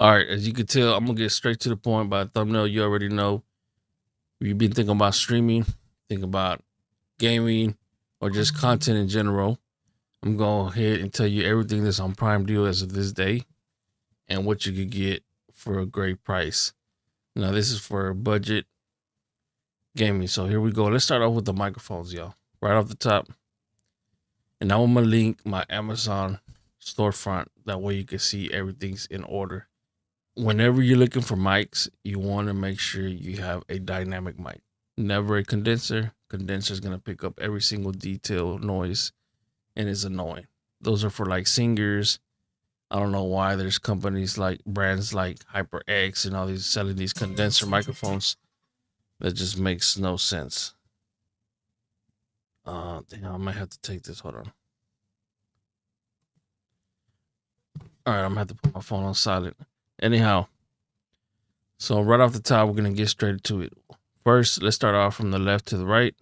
All right, as you can tell, I'm gonna get straight to the point. By the thumbnail, you already know. If you've been thinking about streaming, think about gaming, or just content in general, I'm going to go ahead and tell you everything that's on Prime Deal as of this day and what you could get for a great price. Now, this is for budget gaming. So here we go. Let's start off with the microphones, y'all. Right off the top. And now I'm going to link my Amazon storefront. That way you can see everything's in order. Whenever you're looking for mics, you want to make sure you have a dynamic mic, never a condenser. Condenser is going to pick up every single detail noise and is annoying. Those are for like singers. I don't know why there's companies like brands like HyperX and all these selling these condenser microphones. That just makes no sense. Damn, I might have to take this. Hold on. All right, I'm gonna have to put my phone on silent. Anyhow, so right off the top, we're gonna get straight to it. First, let's start off from the left to the right.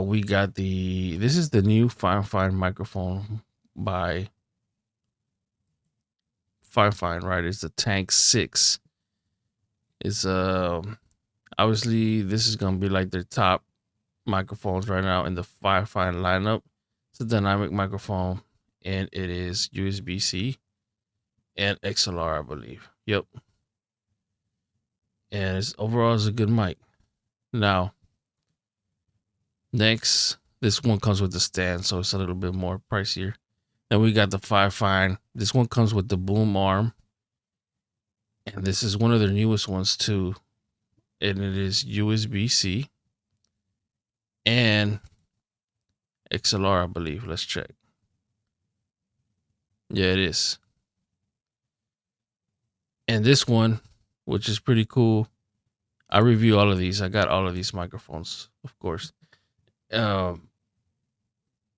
We got this is the new Fine microphone by Fine, right? It's the Tank 6. It's obviously this is gonna be like their top microphones right now in the Fine lineup. It's a dynamic microphone and it is USB-C and XLR, I believe. Yep. And it's overall is a good mic. Now, next, this one comes with the stand, so it's a little bit more pricier. Then we got the Fine. This one comes with the boom arm. And this is one of their newest ones too. And it is USB-C and XLR, I believe. Let's check. Yeah, it is. And this one, which is pretty cool, I review all of these. I got all of these microphones, of course. The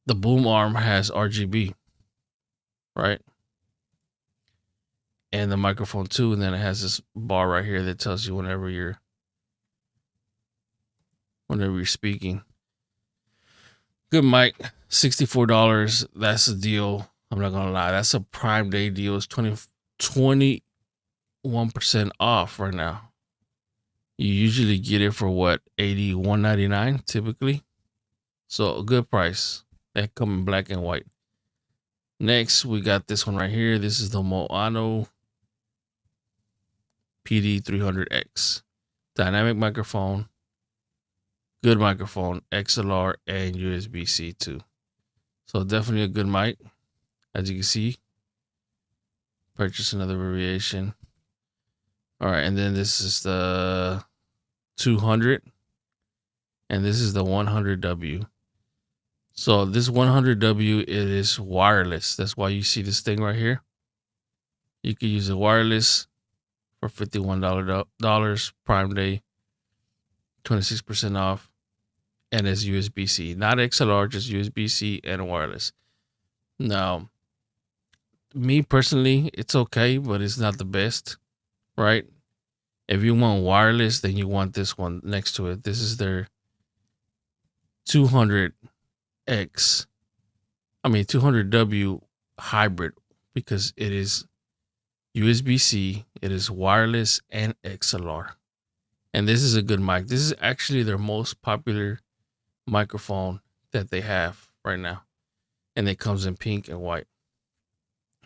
boom arm has RGB, right? And the microphone too. And then it has this bar right here that tells you whenever you're speaking. Good mic, $64. That's a deal. I'm not gonna lie. That's a Prime Day deal. It's 21% off right now. You usually get it for what, $81.99 typically. So a good price. That come in black and white. Next, we got this one right here. This is the Moano PD300X. Dynamic microphone. Good microphone, XLR and USB-C too. So definitely a good mic. As you can see, purchase another variation. All right, and then this is the 200, and this is the 100W. So this 100W, it is wireless. That's why you see this thing right here. You can use it wireless for $51 Prime Day, 26% off, and it's USB-C, not XLR, just USB-C and wireless. Now, me personally, it's okay, but it's not the best, right? If you want wireless, then you want this one next to it. This is their 200W hybrid, because it is USB-C, it is wireless and XLR. And this is a good mic. This is actually their most popular microphone that they have right now. And it comes in pink and white.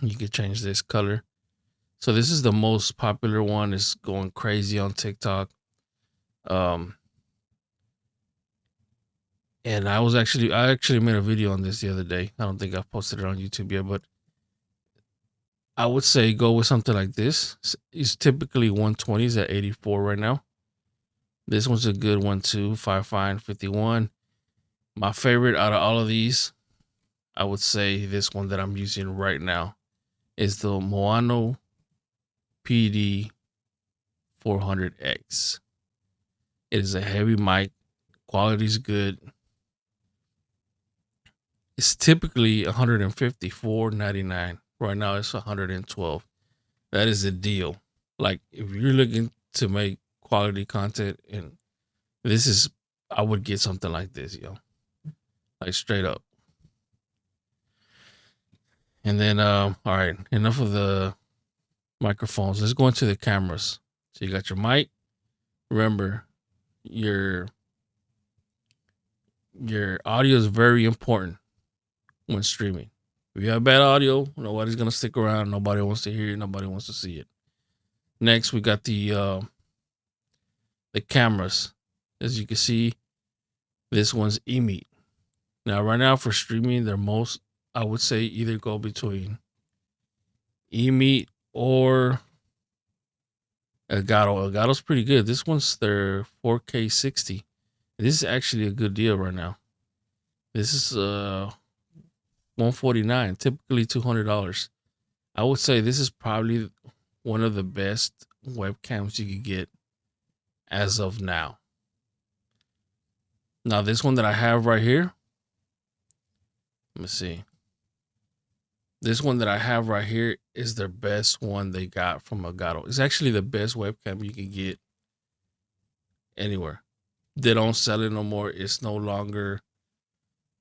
You can change this color. So this is the most popular one. It's going crazy on TikTok. And I actually made a video on this the other day. I don't think I've posted it on YouTube yet, but I would say go with something like this. It's typically 120s at 84 right now. This one's a good one too. Fine 51. My favorite out of all of these, I would say this one that I'm using right now is the Moano PD 400X. It is a heavy mic. Quality's good. It's typically $154.99. Right now it's $112. That is a deal. Like if you're looking to make quality content, and I would get something like this, yo. Like straight up. And then all right, enough of the microphones. Let's go into the cameras. So you got your mic. Remember, your audio is very important when streaming. If you have bad audio, nobody's gonna stick around. Nobody wants to hear it. Nobody wants to see it. Next, we got the cameras. As you can see, this one's eMeet. Now, right now for streaming, they're most, I would say, either go between eMeet or Elgato. Elgato's pretty good. This one's their 4K 60. This is actually a good deal right now. This is $149, typically $200. I would say this is probably one of the best webcams you could get as of now. Now, this one that I have right here, let me see. This one that I have right here is their best one they got from Elgato. It's actually the best webcam you can get anywhere. They don't sell it no more. It's no longer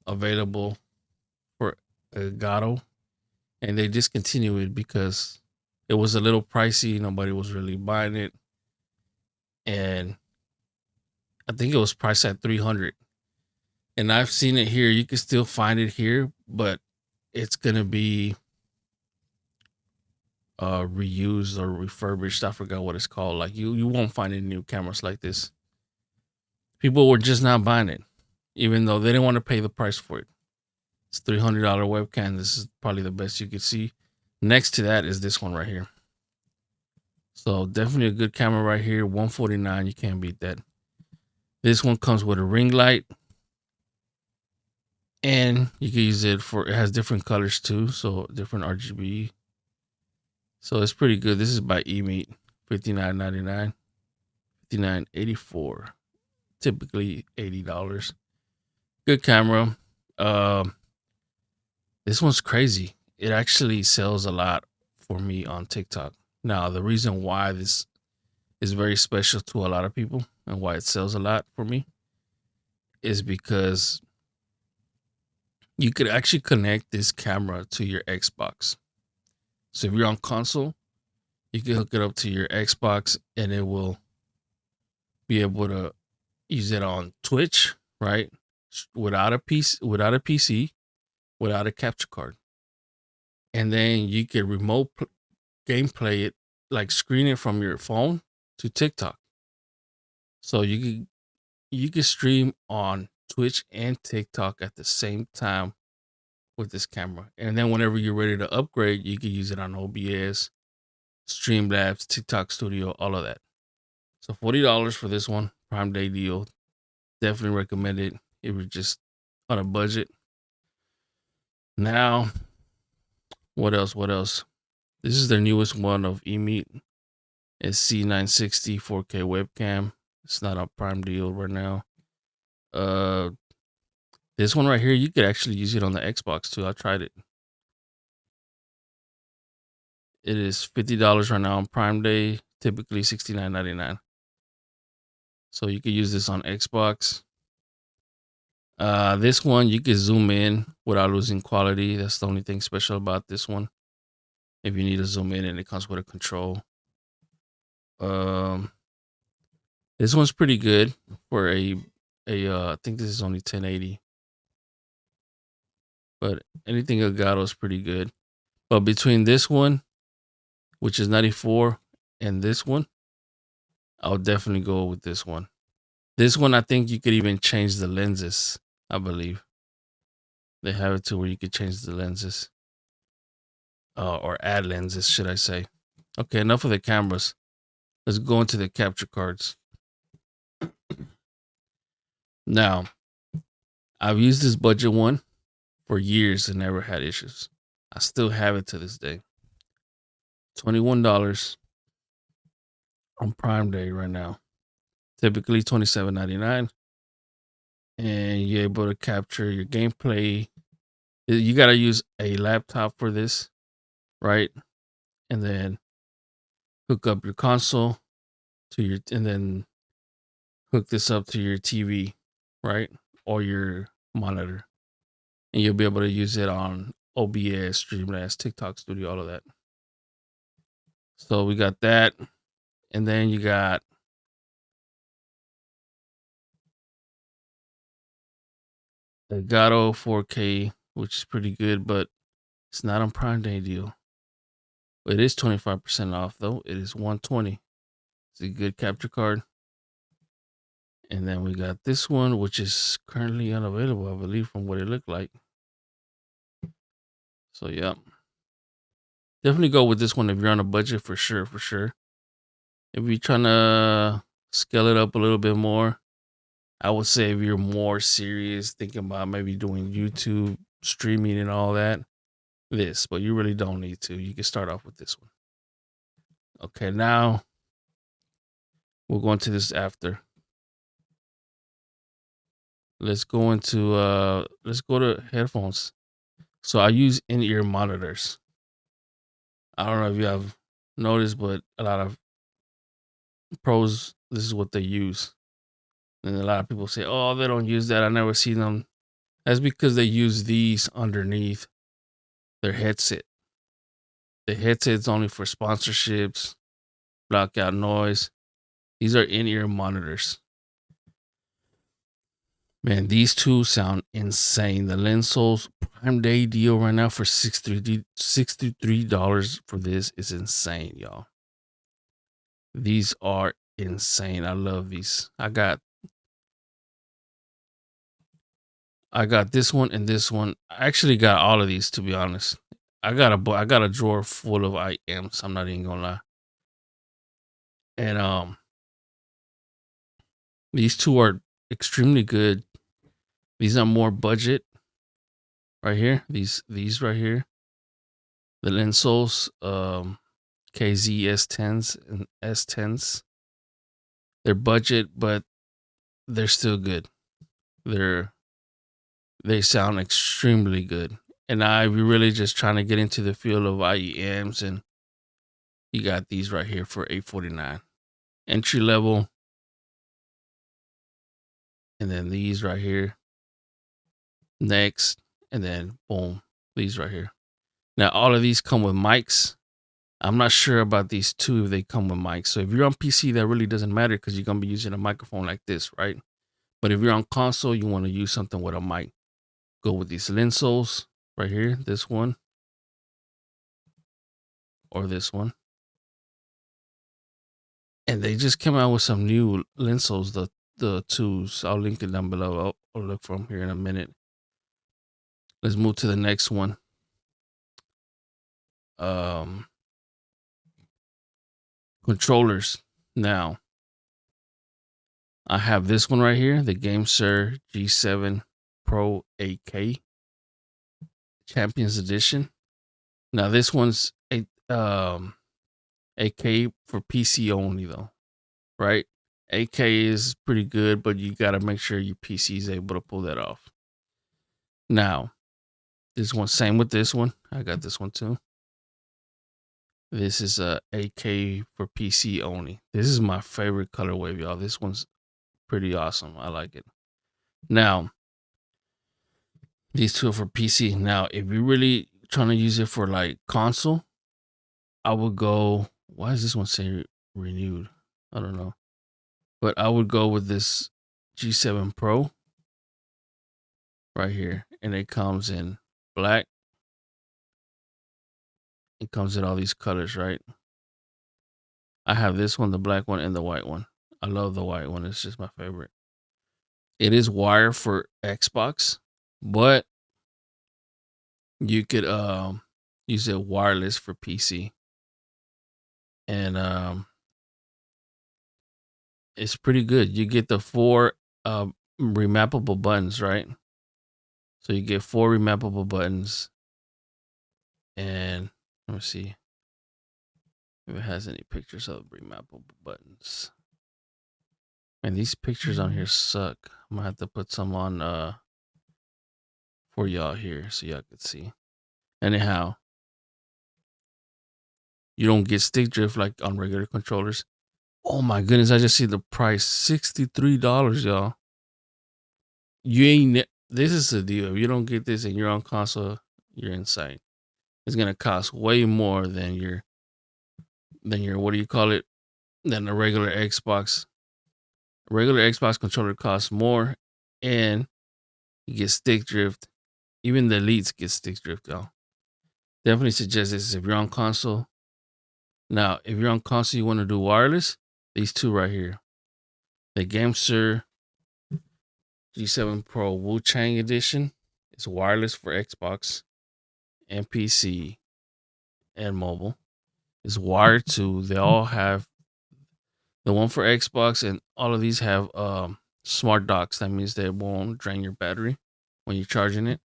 available for Elgato, and they discontinued it because it was a little pricey. Nobody was really buying it, and I think it was priced at $300. And I've seen it here. You can still find it here, but it's gonna be reused or refurbished. I forgot what it's called. Like you won't find any new cameras like this. People were just not buying it, even though they didn't want to pay the price for it. It's $300 webcam. This is probably the best you could see. Next to that is this one right here. So definitely a good camera right here. $149. You can't beat that. This one comes with a ring light, and you can use it for, it has different colors too, so different RGB. So it's pretty good. This is by eMeet, $59.99, $59.84, typically $80. Good camera. This one's crazy. It actually sells a lot for me on TikTok. Now, the reason why this is very special to a lot of people and why it sells a lot for me is because you could actually connect this camera to your Xbox. So if you're on console, you can hook it up to your Xbox and it will be able to use it on Twitch, right? Without a PC, without a capture card. And then you can remote gameplay it, like screen it from your phone to TikTok. So you can stream on Twitch and TikTok at the same time with this camera. And then whenever you're ready to upgrade, you can use it on OBS, Streamlabs, TikTok Studio, all of that. So $40 for this one, Prime Day deal. Definitely recommend it if you're just on a budget. Now, what else? This is their newest one of eMeet. It's C960 4K webcam. It's not a Prime deal right now. This one right here, you could actually use it on the Xbox too. I tried it. It is $50 right now on Prime Day, typically $69.99. So you could use this on Xbox. This one you can zoom in without losing quality. That's the only thing special about this one. If you need to zoom in, and it comes with a control. This one's pretty good for I think this is only 1080. But anything Elgato is pretty good. But between this one, which is 94, and this one, I'll definitely go with this one. This one, I think you could even change the lenses, I believe. They have it to where you could change the lenses. Or add lenses, should I say. Okay, enough of the cameras. Let's go into the capture cards. Now, I've used this budget one for years and never had issues. I still have it to this day. $21 on Prime Day right now. Typically $27.99. And you're able to capture your gameplay. You got to use a laptop for this, right? And then hook up your console to your, and then hook this up to your TV, right? Or your monitor. And you'll be able to use it on OBS, Streamlabs, TikTok Studio, all of that. So we got that, and then you got Elgato 4K, which is pretty good, but it's not on Prime Day deal. It is 25% off though. It is 120. It's a good capture card. And then we got this one, which is currently unavailable, I believe, from what it looked like. So yeah, definitely go with this one if you're on a budget, for sure, for sure. If you're trying to scale it up a little bit more, I would say if you're more serious, thinking about maybe doing YouTube streaming and all that, this, but you really don't need to. You can start off with this one. Okay, now we'll go into this after. Let's go to headphones. So I use in-ear monitors. I don't know if you have noticed, but a lot of pros, this is what they use. And a lot of people say, oh, they don't use that. I never see them. That's because they use these underneath their headset. The headset's only for sponsorships, block out noise. These are in-ear monitors. Man, these two sound insane. The Lensols Prime Day deal right now for $63 for this is insane, y'all. These are insane. I love these. I got this one and this one. I actually got all of these, to be honest. I got a drawer full of IMs. I'm not even gonna lie. And these two are extremely good. These are more budget right here. These right here. The Lensols, KZ S10s and S10s. They're budget, but they're still good. They sound extremely good. And we're really just trying to get into the field of IEMs, and you got these right here for $849. Entry level. And then these right here. Next. And then boom. These right here. Now all of these come with mics. I'm not sure about these two if they come with mics. So if you're on PC, that really doesn't matter because you're gonna be using a microphone like this, right? But if you're on console, you want to use something with a mic. Go with these Lensols right here. This one. Or this one. And they just came out with some new Lensols, the twos. I'll link it down below. I'll look for them here in a minute. Let's move to the next one. Controllers. Now, I have this one right here, the GameSir G7 Pro 8K Champions Edition. Now, this one's a 8K for PC only, though, right? 8K is pretty good, but you got to make sure your PC is able to pull that off. Now, this one, same with this one. I got this one too. This is a 8K for PC only. This is my favorite colorway, y'all. This one's pretty awesome. I like it. Now, these two are for PC. Now, if you're really trying to use it for like console, I would go. Why does this one say renewed? I don't know. But I would go with this G7 Pro right here. And it comes in black. It comes in all these colors, right? I have this one, the black one, and the white one. I love the white one. It's just my favorite. It is wire for Xbox, but you could use it wireless for PC. And it's pretty good. You get the 4 remappable buttons, right? So you get 4 remappable buttons. And let me see if it has any pictures of remappable buttons. Man, these pictures on here suck. I'm gonna have to put some on for y'all here so y'all can see. Anyhow, you don't get stick drift like on regular controllers. Oh my goodness, I just see the price. $63, y'all. You ain't this is the deal. If you don't get this and you're on console, you're insane. It's gonna cost way more than your than your what do you call it? Than a regular Xbox. A regular Xbox controller costs more, and you get stick drift. Even the elites get stick drift, y'all. Definitely suggest this if you're on console. Now, if you're on console, you want to do wireless. These two right here, the Gamester G7 Pro Wu Chang Edition, is wireless for Xbox and PC and mobile. It's wired to. They all have the one for Xbox, and all of these have smart docks. That means they won't drain your battery when you're charging it.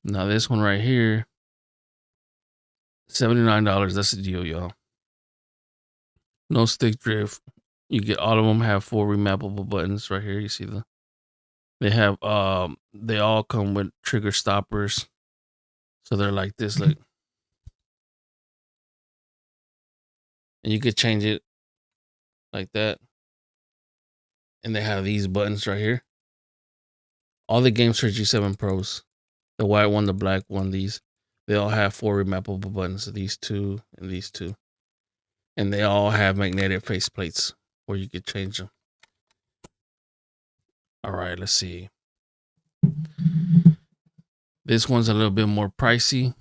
Now this one right here, $79. That's the deal, y'all. No stick drift. You get all of them have 4 remappable buttons right here. You see they have they all come with trigger stoppers. So they're like this, like, and you could change it like that. And they have these buttons right here. All the games for G7 Pros, the white one, the black one, they all have 4 remappable buttons. These two and these two. And they all have magnetic faceplates where you could change them. All right, let's see. This one's a little bit more pricey,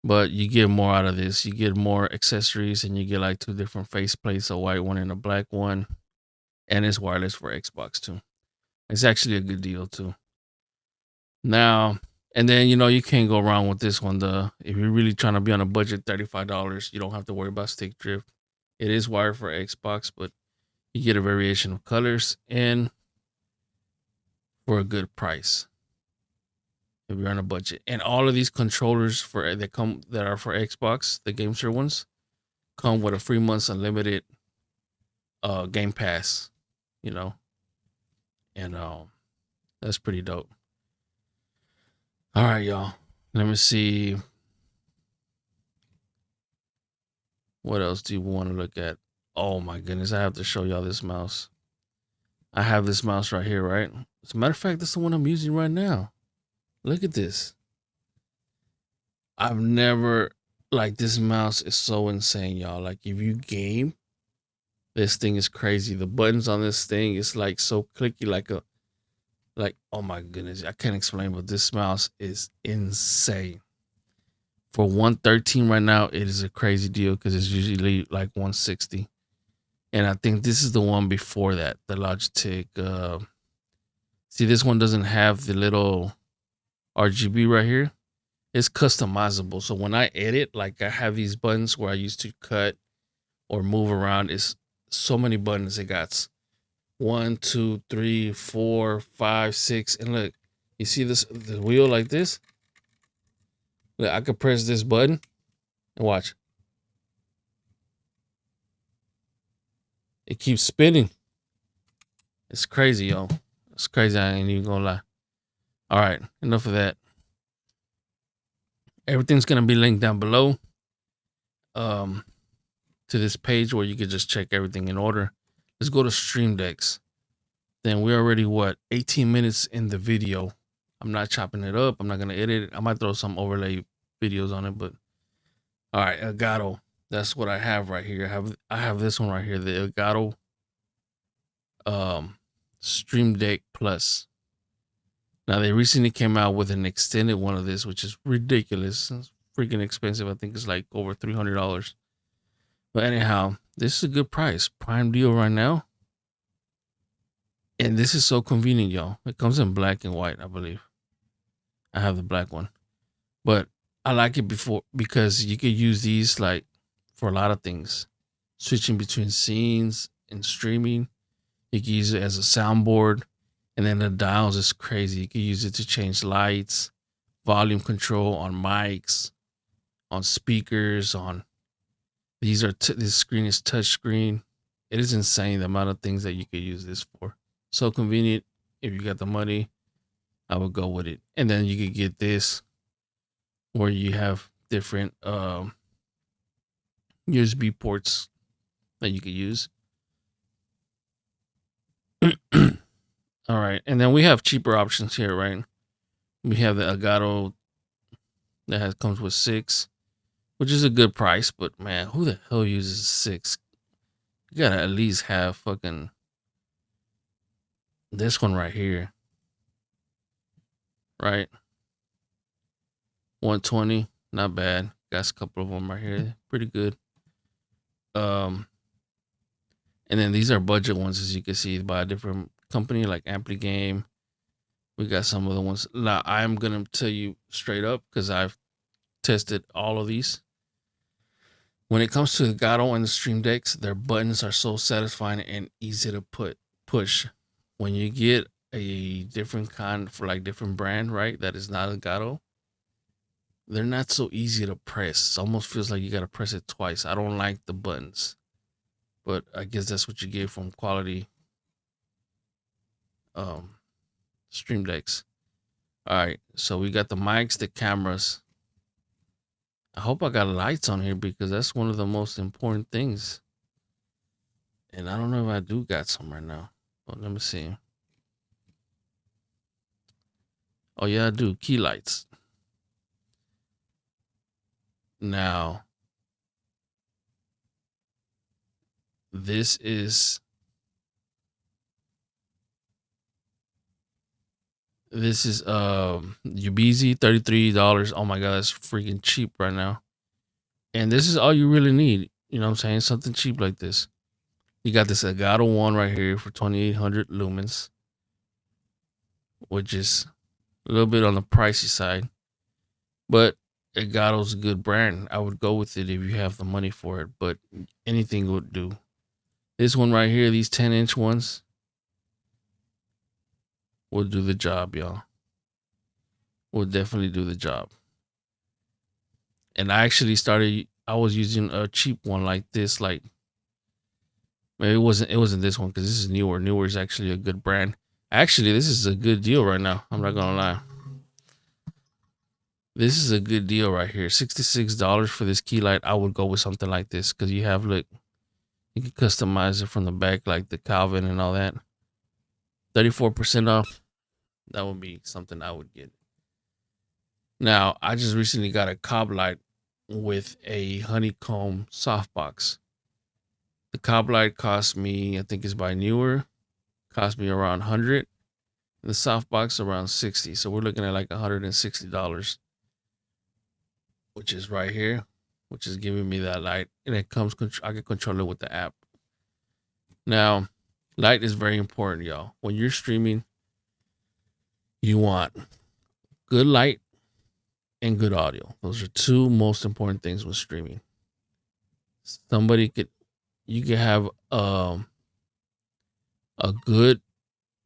but you get more out of this. You get more accessories, and you get like 2 different faceplates, a white one and a black one. And it's wireless for Xbox too. It's actually a good deal too. Now, and then you can't go wrong with this one. If you're really trying to be on a budget, $35, you don't have to worry about stick drift. It is wired for Xbox, but you get a variation of colors and for a good price if you're on a budget. And all of these controllers that are for Xbox, the GameStop ones, come with a 3 months unlimited Game Pass, and that's pretty dope. All right, y'all. Let me see. What else do you want to look at? Oh my goodness, I have to show y'all this mouse. I have this mouse right here, right? As a matter of fact, that's the one I'm using right now. Look at this. I've never, like, this mouse is so insane, y'all. Like, if you game, this thing is crazy. The buttons on this thing is like so clicky, like, oh my goodness, I can't explain, but this mouse is insane. For 113 right now, it is a crazy deal because it's usually like 160. And I think this is the one before that, the Logitech. See, this one doesn't have the little RGB right here. It's customizable. So when I edit, like, I have these buttons where I used to cut or move around. It's so many buttons. It got 1, 2, 3, 4, 5, 6. And look, you see the wheel like this? Look, I could press this button and watch. It keeps spinning. It's crazy, y'all. It's crazy. I ain't even gonna lie. All right, enough of that. Everything's gonna be linked down below to this page where you can just check everything in order. Let's go to Stream Decks. Then we're already 18 minutes in the video. I'm not chopping it up. I'm not gonna edit it. I might throw some overlay videos on it, but all right, Elgato. That's what I have right here. I have this one right here, the Elgato Stream Deck Plus. Now they recently came out with an extended one of this, which is ridiculous. It's freaking expensive. I think it's like over $300. But anyhow, this is a good price. Prime deal right now. And this is so convenient, y'all. It comes in black and white, I believe. I have the black one. But I like it because you could use these like for a lot of things. Switching between scenes and streaming. You can use it as a soundboard. And then the dials is crazy. You can use it to change lights, volume control on mics, on speakers, this screen is touch screen. It is insane the amount of things that you could use this for. So convenient. If you got the money, I would go with it. And then you could get this where you have different USB ports that you could use. All right. And then we have cheaper options here, right? We have the Elgato that comes with 6. which is a good price. But man, who the hell uses 6? You gotta at least have fucking this one right here, right? 120, not bad. Got a couple of them right here, pretty good. Um, and then these are budget ones, as you can see, by a different company like Ampli Game. We got some of the ones. Now I'm gonna tell you straight up because I've tested all of these. When it comes to the Gato and the Stream Decks, their buttons are so satisfying and easy to push. When you get a different kind for like different brand, right? That is not a Gato, they're not so easy to press. It almost feels like you gotta press it twice. I don't like the buttons, but I guess that's what you get from quality um Stream Decks. All right, so we got the mics, the cameras. I hope I got lights on here because that's one of the most important things. And I don't know if I do got some right now. But let me see. Oh yeah, I do. Key lights. Now, this is Ubezi, $33. Oh my god, that's freaking cheap right now. And this is all you really need. You know what I'm saying? Something cheap like this. You got this Elgato one right here for 2800 lumens, which is a little bit on the pricey side. But Elgato's a good brand. I would go with it if you have the money for it, but anything would do. This one right here, these 10-inch ones, will do the job, y'all. Will definitely do the job. And I was using a cheap one like this, like maybe it wasn't this one because this is newer. Newer is actually a good brand. Actually, this is a good deal right now. I'm not gonna lie. This is a good deal right here. $66 for this key light. I would go with something like this because you have look, you can customize it from the back like the Calvin and all that. 34% off. That would be something I would get. Now, I just recently got a cob light with a honeycomb softbox. The cob light cost me, I think it's by Newer, cost me around 100. And the softbox around 60. So we're looking at like $160, which is right here, which is giving me that light. And it comes, I can control it with the app. Now, light is very important, y'all. When you're streaming, you want good light and good audio. Those are two most important things with streaming. You could have a good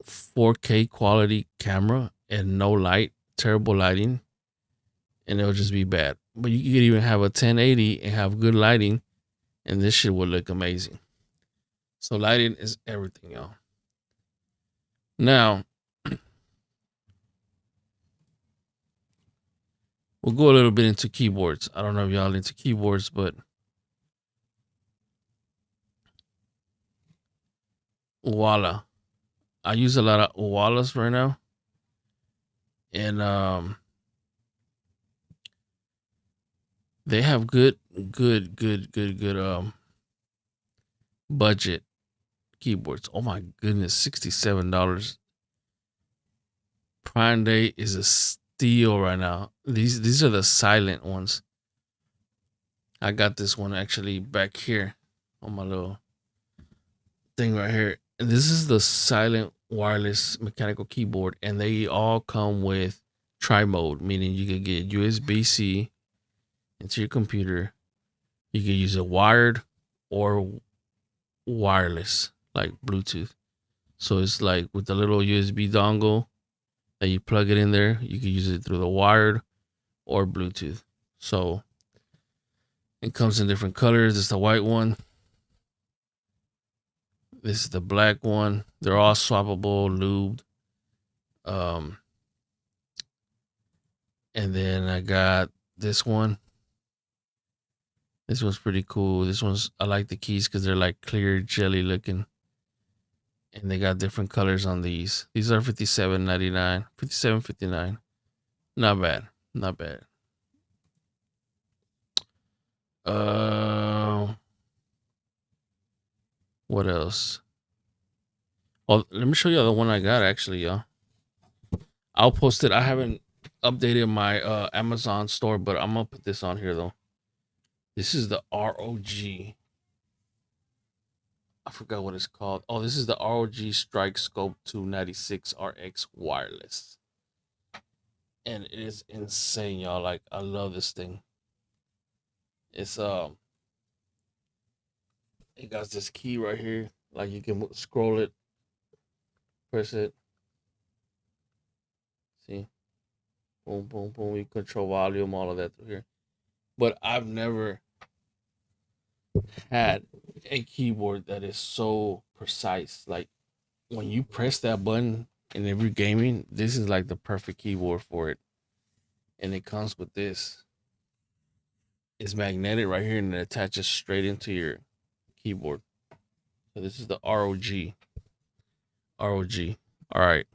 4K quality camera and no light, terrible lighting, and it'll just be bad. But you could even have a 1080 and have good lighting, and this shit will look amazing. So lighting is everything, y'all. Now, we'll go a little bit into keyboards. I don't know if y'all into keyboards, but voila. I use a lot of Uwalas right now. And they have good budget keyboards. Oh my goodness, $67. Prime Day is a steal right now. These are the silent ones. I got this one actually back here on my little thing right here. And this is the silent wireless mechanical keyboard, and they all come with tri-mode, meaning you could get USB-C into your computer. You can use it wired or wireless, like Bluetooth. So it's like with the little USB dongle that you plug it in there, you can use it through the wired or Bluetooth. So it comes in different colors. It's the white one. This is the black one. They're all swappable, lubed. And then I got this one. This one's pretty cool. I like the keys because they're like clear jelly looking. And they got different colors on these. These are $57.99, $57.59. Not bad. Not bad. What else? Oh, let me show you the one I got actually, y'all. I'll post it. I haven't updated my Amazon store, but I'm gonna put this on here though. This is the ROG. I forgot what it's called. Oh, this is the ROG Strike Scope 296 RX wireless. And it is insane, y'all. Like, I love this thing. It's it got this key right here. Like, you can scroll it, press it. See? Boom, boom, boom. You control volume, all of that through here. But I've never had a keyboard that is so precise. Like, when you press that button in every gaming, this is like the perfect keyboard for it. And it comes with this. It's magnetic right here and it attaches straight into your keyboard. So this is the ROG. ROG. All right.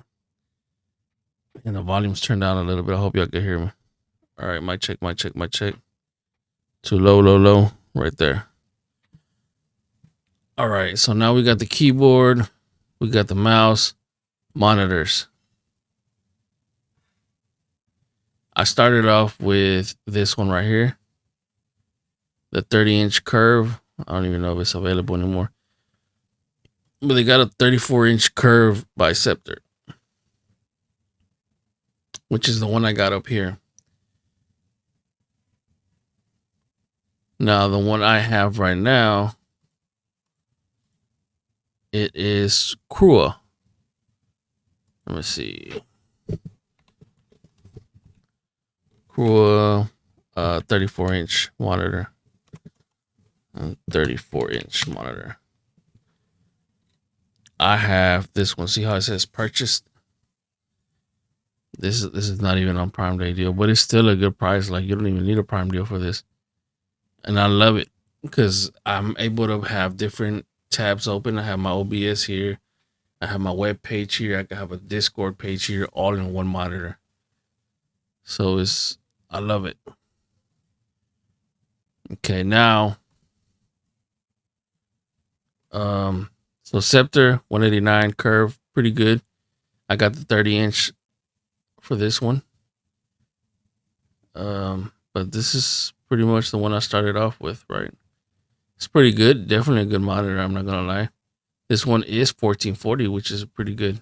And the volume's turned down a little bit. I hope y'all can hear me. All right, mic check, mic check, mic check. Too low, low, low. Right there. All right, so now we got the keyboard. We got the mouse. Monitors. I started off with this one right here. The 30-inch curve. I don't even know if it's available anymore. But they got a 34-inch curve by Scepter, which is the one I got up here. Now, the one I have right now, it is Crua. Let me see. Crua 34-inch monitor. 34-inch monitor. I have this one. See how it says purchased? This is not even on Prime Day deal, but it's still a good price. Like, you don't even need a Prime deal for this. And I love it because I'm able to have different tabs open. I have my OBS here. I have my web page here. I can have a Discord page here, all in one monitor. So I love it. Okay, now, so Scepter 189 curve, pretty good. I got the 30-inch for this one. But this is pretty much the one I started off with, right? It's pretty good. Definitely a good monitor, I'm not gonna lie. This one is 1440, which is pretty good.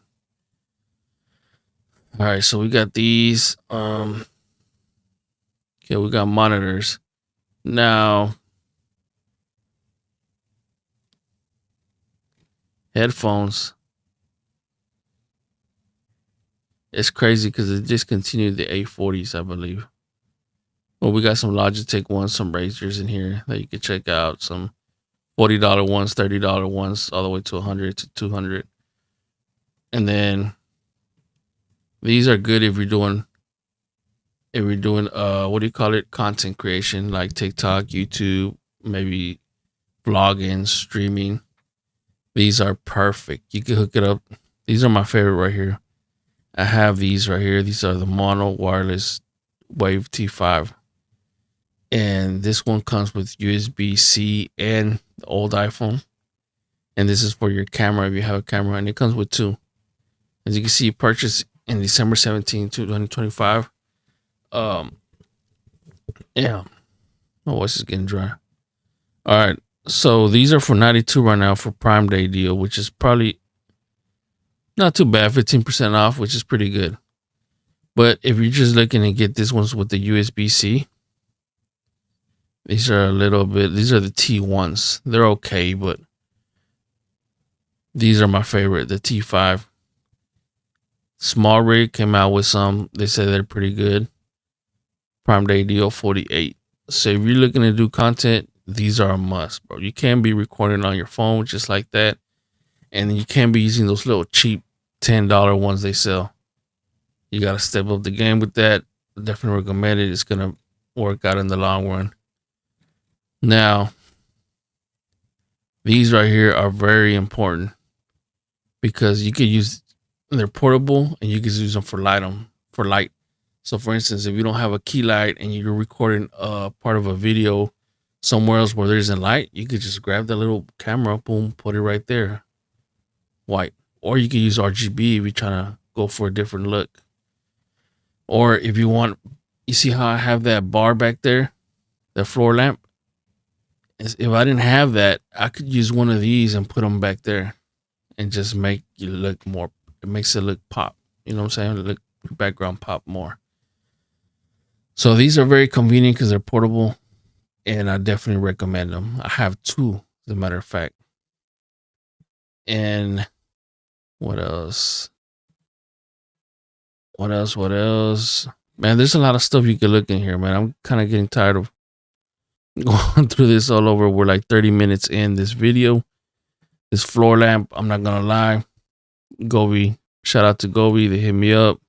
All right, so we got these. Okay, we got monitors. Now, headphones. It's crazy because it discontinued the A40s, I believe. Well, we got some Logitech ones, some Razors in here that you can check out. Some $40 ones, $30 ones, all the way to 100 to 200. And then these are good if you're doing what do you call it? Content creation, like TikTok, YouTube, maybe vlogging, streaming. These are perfect. You can hook it up. These are my favorite right here. I have these right here. These are the mono wireless Wave T5. And this one comes with USB-C and the old iPhone. And this is for your camera if you have a camera. And it comes with two. As you can see, purchased in December 17, 2025. Yeah. My voice is getting dry. All right. So these are for 92 right now for Prime Day deal, which is probably not too bad. 15% off, which is pretty good. But if you're just looking to get this ones with the USB-C, these are the T1s. They're okay, but these are my favorite, the T5. Small Rig came out with some. They say they're pretty good. Prime Day deal 48. So if you're looking to do content, these are a must, bro. You can be recording on your phone just like that. And you can't be using those little cheap $10 ones they sell. You got to step up the game with that. Definitely recommend it. It's going to work out in the long run. Now, these right here are very important because you can use, they're portable and you can use them for light. So for instance, if you don't have a key light and you're recording a part of a video somewhere else where there isn't light, you could just grab the little camera, boom, put it right there, white. Or you could use RGB if you're trying to go for a different look. Or if you want, you see how I have that bar back there, the floor lamp? If I didn't have that, I could use one of these and put them back there and just make you look more. It makes it look pop. You know what I'm saying? Look, background pop more. So these are very convenient because they're portable, and I definitely recommend them. I have two, as a matter of fact. And what else? What else? Man, there's a lot of stuff you can look in here, man. I'm kind of getting tired of going through this all over. We're like 30 minutes in this video. This floor lamp, I'm not gonna lie. Govi, shout out to Govi. They hit me up,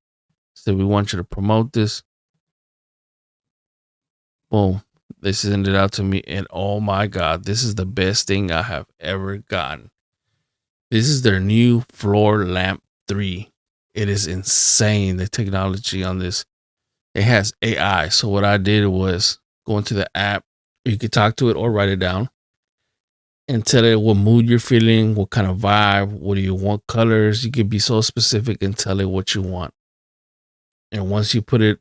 said we want you to promote this. Boom. They sent it out to me, and oh my god, this is the best thing I have ever gotten. This is their new floor lamp 3. It is insane, the technology on this. It has AI. So what I did was go into the app. You could talk to it or write it down and tell it what mood you're feeling, what kind of vibe, what do you want, colors. You could be so specific and tell it what you want. And once you put it,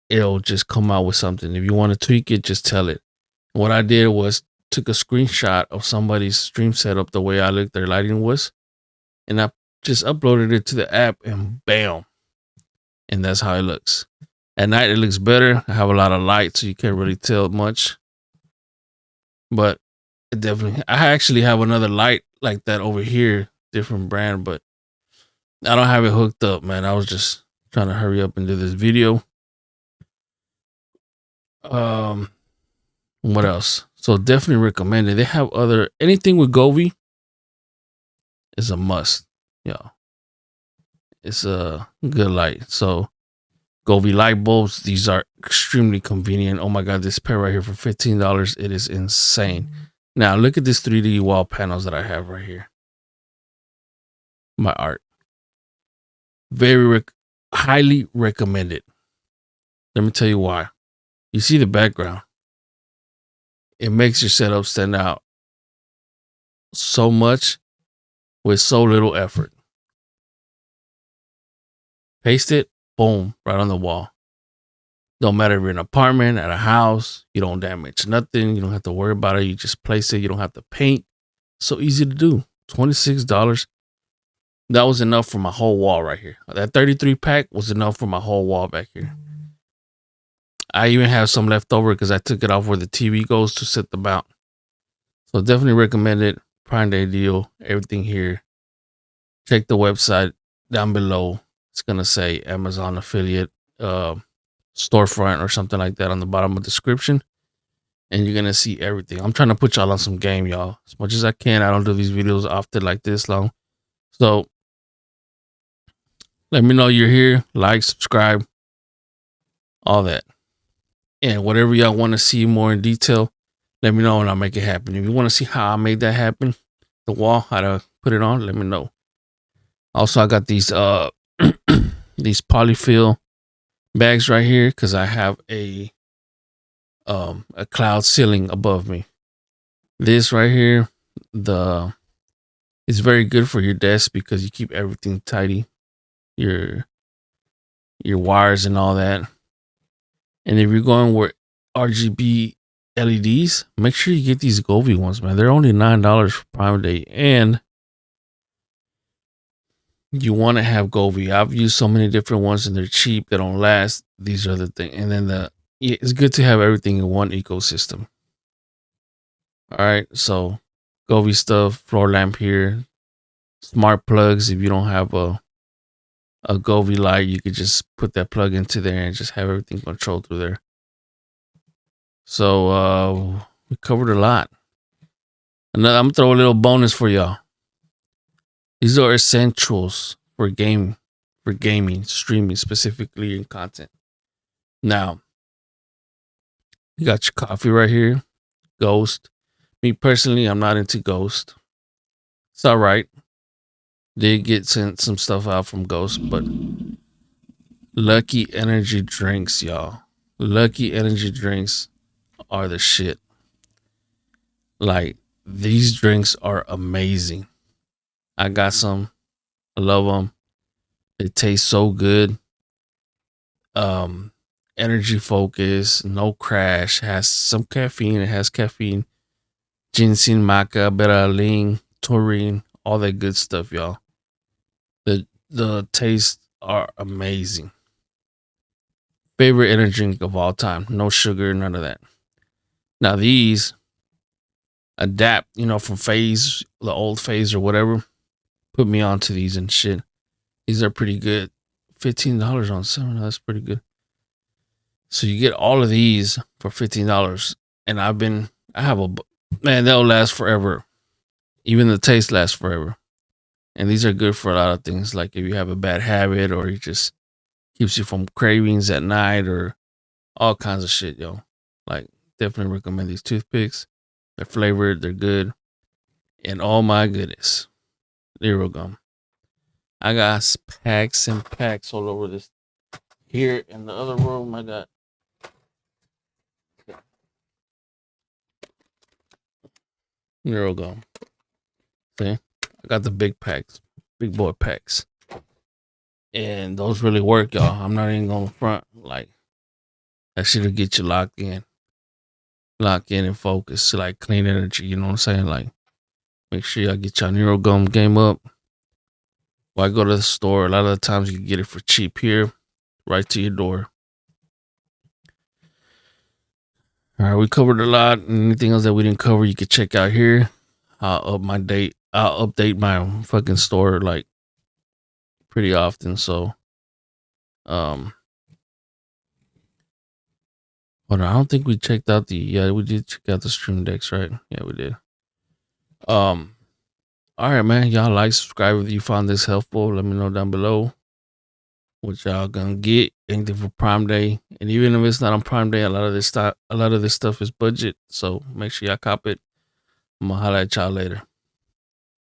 it'll just come out with something. If you want to tweak it, just tell it. What I did was took a screenshot of somebody's stream setup, the way I looked, their lighting was, and I just uploaded it to the app, and bam. And that's how it looks. At night, it looks better. I have a lot of light, so you can't really tell much. But it definitely, I actually have another light like that over here, different brand, but I don't have it hooked up, man. I was just trying to hurry up and do this video. What else? So definitely recommend it. They have anything with Govi is a must. Yeah. It's a good light. So Govi light bulbs, these are extremely convenient. Oh my god, this pair right here for $15. It is insane. Now look at this 3D wall panels that I have right here. My art. Very highly recommended. Let me tell you why. You see the background. It makes your setup stand out so much with so little effort. Paste it, boom, right on the wall. Don't matter if you're in an apartment, at a house, you don't damage nothing. You don't have to worry about it. You just place it. You don't have to paint. So easy to do. $26. That was enough for my whole wall right here. That 33 pack was enough for my whole wall back here. I even have some left over because I took it off where the TV goes to set the mount. So definitely recommend it. Prime Day deal. Everything here. Check the website down below. It's going to say Amazon affiliate storefront or something like that on the bottom of the description. And you're going to see everything. I'm trying to put y'all on some game, y'all. As much as I can. I don't do these videos often like this long. So let me know you're here. Like, subscribe, all that. And whatever y'all want to see more in detail, let me know and I'll make it happen. If you want to see how I made that happen, the wall, how to put it on, let me know. Also, I got these these polyfill bags right here because I have a cloud ceiling above me. This right here, is very good for your desk because you keep everything tidy, your wires and all that. And if you're going with RGB LEDs, make sure you get these Govi ones, man. They're only $9 for Prime Day, and you want to have Govi. I've used so many different ones, and they're cheap. They don't last. These are the thing. And then it's good to have everything in one ecosystem. All right, so Govi stuff, floor lamp here, smart plugs. If you don't have a Govi light, you could just put that plug into there and just have everything controlled through there. So we covered a lot. I'm gonna throw a little bonus for y'all. These are essentials for gaming, streaming, specifically in content. Now, you got your coffee right here. Ghost. Me personally, I'm not into Ghost. It's all right. Did get sent some stuff out from Ghost, but Lucky Energy drinks, y'all. Lucky Energy drinks are the shit. Like these drinks are amazing. I got some. I love them. They taste so good. Um, Energy focus, no crash. Has some caffeine. It has caffeine, ginseng, maca, betaline, taurine, all that good stuff, y'all. The tastes are amazing. Favorite energy drink of all time. No sugar, none of that. Now these adapt, from phase, the old phase or whatever. Put me onto these and shit. These are pretty good. $15 on 7. That's pretty good. So you get all of these for $15. And I have man, they'll last forever. Even the taste lasts forever. And these are good for a lot of things. Like if you have a bad habit or it just keeps you from cravings at night or all kinds of shit, yo. Like definitely recommend these toothpicks. They're flavored. They're good. And oh my goodness. Zero gum. I got packs and packs all over this. Here in the other room, I got Zero gum. See? I got the big packs, big boy packs. And those really work, y'all. I'm not even going to front. Like, that shit'll get you locked in. Lock in and focus. Like, clean energy. You know what I'm saying? Like, make sure y'all get your Neuro Gum game up. When I go to the store, a lot of the times you can get it for cheap here, right to your door. All right, we covered a lot. Anything else that we didn't cover, you can check out here. I'll update my fucking store like pretty often. So, hold on, I don't think we checked out we did check out the stream decks, right? Yeah, we did. All right, man. Y'all like, subscribe if you found this helpful. Let me know down below what y'all gonna get. Anything for Prime Day, and even if it's not on Prime Day, a lot of this stuff is budget. So make sure y'all cop it. I'm gonna holla at y'all later.